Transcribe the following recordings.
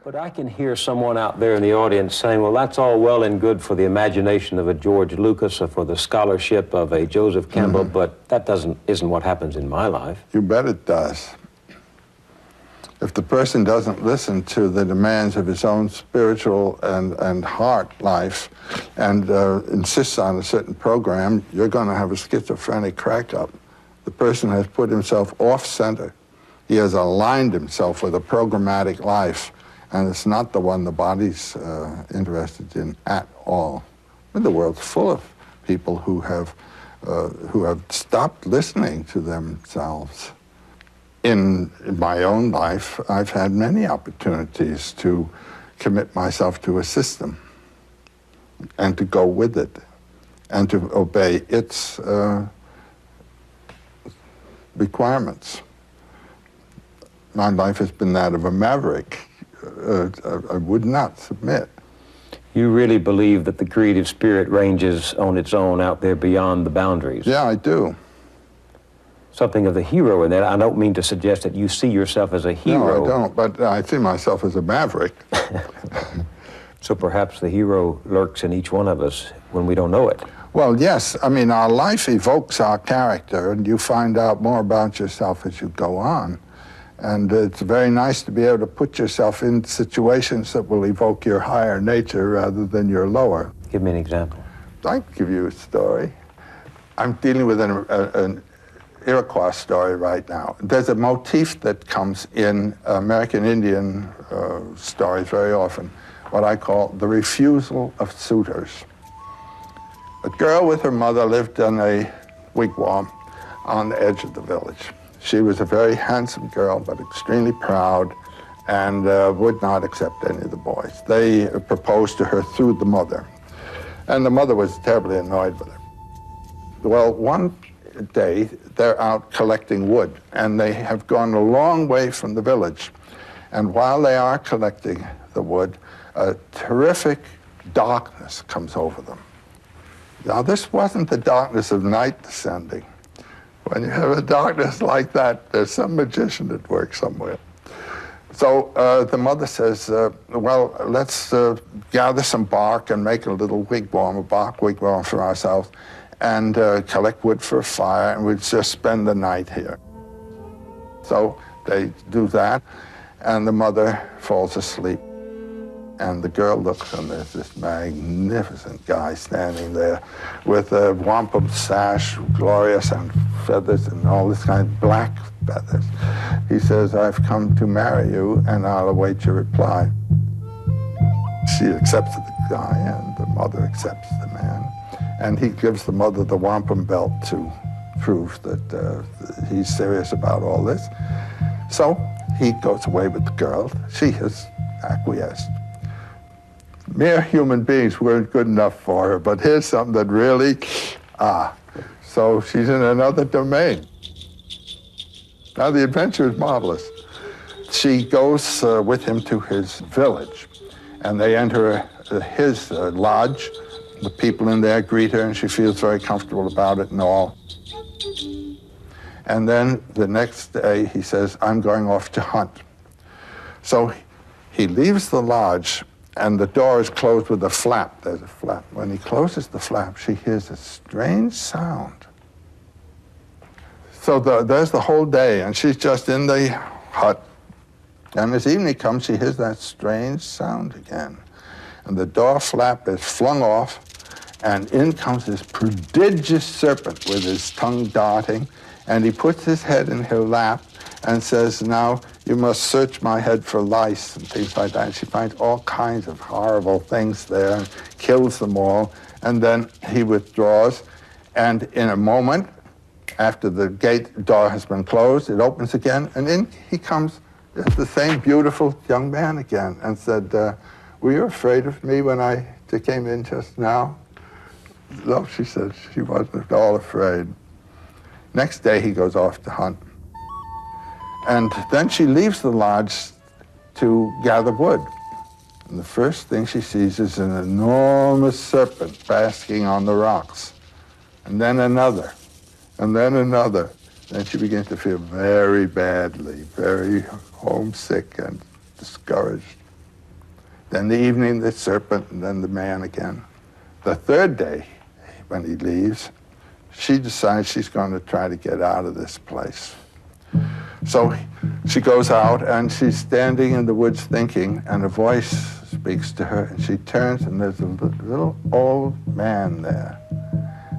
But I can hear someone out there in the audience saying, well, that's all well and good for the imagination of a George Lucas or for the scholarship of a Joseph Campbell, but that isn't what happens in my life. You bet it does. If the person doesn't listen to the demands of his own spiritual and heart life and insists on a certain program, you're going to have a schizophrenic crack-up. The person has put himself off-center. He has aligned himself with a programmatic life, and it's not the one the body's interested in at all. And the world's full of people who have stopped listening to themselves. In my own life, I've had many opportunities to commit myself to a system and to go with it and to obey its requirements. My life has been that of a maverick. I would not submit. You really believe that the creative spirit ranges on its own out there beyond the boundaries? Yeah, I do. Something of the hero in that. I don't mean to suggest that you see yourself as a hero. No, I don't, but I see myself as a maverick. So perhaps the hero lurks in each one of us when we don't know it. Well, yes. I mean, our life evokes our character, and you find out more about yourself as you go on. And it's very nice to be able to put yourself in situations that will evoke your higher nature rather than your lower. Give me an example. I can give you a story. I'm dealing with an Iroquois story right now. There's a motif that comes in American Indian stories very often, what I call the refusal of suitors. A girl with her mother lived in a wigwam on the edge of the village. She was a very handsome girl, but extremely proud, and would not accept any of the boys. They proposed to her through the mother, and the mother was terribly annoyed with her. Well, one day, they're out collecting wood, and they have gone a long way from the village. And while they are collecting the wood, a terrific darkness comes over them. Now, this wasn't the darkness of night descending. When you have a darkness like that, there's some magician at work somewhere. So the mother says, well, let's gather some bark and make a little wigwam, a bark wigwam for ourselves, and collect wood for a fire, and we'd just spend the night here. So they do that, and the mother falls asleep. And the girl looks, and there's this magnificent guy standing there with a wampum sash, glorious, and feathers, and all this kind of black feathers. He says, I've come to marry you, and I'll await your reply. She accepts the guy, and the mother accepts the man. And he gives the mother the wampum belt to prove that he's serious about all this. So he goes away with the girl. She has acquiesced. Mere human beings weren't good enough for her, but here's something that really, so she's in another domain. Now the adventure is marvelous. She goes with him to his village, and they enter his lodge. The people in there greet her, and she feels very comfortable about it and all. And then the next day, he says, I'm going off to hunt. So he leaves the lodge, and the door is closed with a flap. There's a flap. When he closes the flap, she hears a strange sound. So there's the whole day, and she's just in the hut. And as evening comes, she hears that strange sound again. And the door flap is flung off, and in comes this prodigious serpent with his tongue darting, and he puts his head in her lap and says, now you must search my head for lice and things like that. And she finds all kinds of horrible things there and kills them all. And then he withdraws, and in a moment, after the gate door has been closed, it opens again, and in he comes, the same beautiful young man again, and said, were you afraid of me when I came in just now? No, she said, she wasn't at all afraid. Next day, he goes off to hunt. And then she leaves the lodge to gather wood. And the first thing she sees is an enormous serpent basking on the rocks. And then another, and then another. Then she begins to feel very badly, very homesick and discouraged. Then the evening, the serpent, and then the man again. The third day, when he leaves, she decides she's going to try to get out of this place. So she goes out, and she's standing in the woods thinking, and a voice speaks to her, and she turns, and there's a little old man there.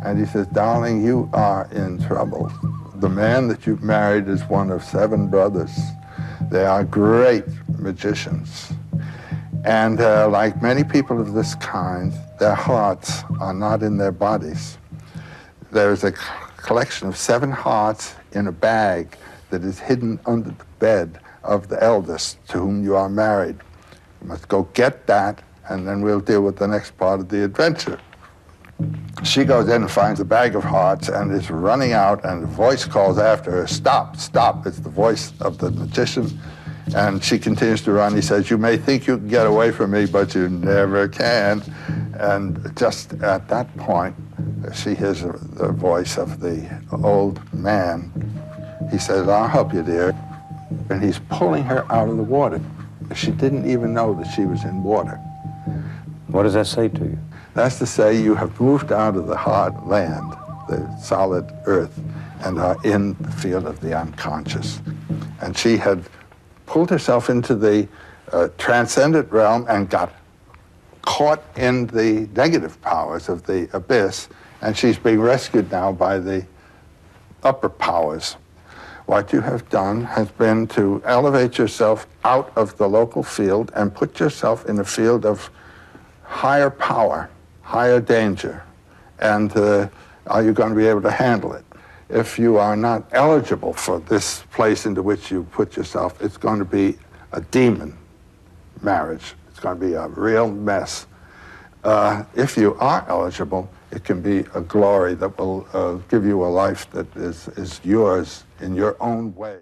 And he says, "Darling, you are in trouble. The man that you've married is one of 7 brothers. They are great magicians. And like many people of this kind, their hearts are not in their bodies. There's a collection of 7 hearts in a bag that is hidden under the bed of the eldest to whom you are married. You must go get that, and then we'll deal with the next part of the adventure." She goes in and finds a bag of hearts and is running out, and a voice calls after her, "Stop, stop." It's the voice of the magician. And she continues to run. He says, "You may think you can get away from me, but you never can." And just at that point, she hears the voice of the old man. He says, "I'll help you, dear." And he's pulling her out of the water. She didn't even know that she was in water. What does that say to you? That's to say you have moved out of the hard land, the solid earth, and are in the field of the unconscious. And she had pulled herself into the transcendent realm and got caught in the negative powers of the abyss, and she's being rescued now by the upper powers. What you have done has been to elevate yourself out of the local field and put yourself in a field of higher power, higher danger. And are you going to be able to handle it? If you are not eligible for this place into which you put yourself, it's going to be a demon marriage. It's going to be a real mess. If you are eligible, it can be a glory that will give you a life that is yours in your own way.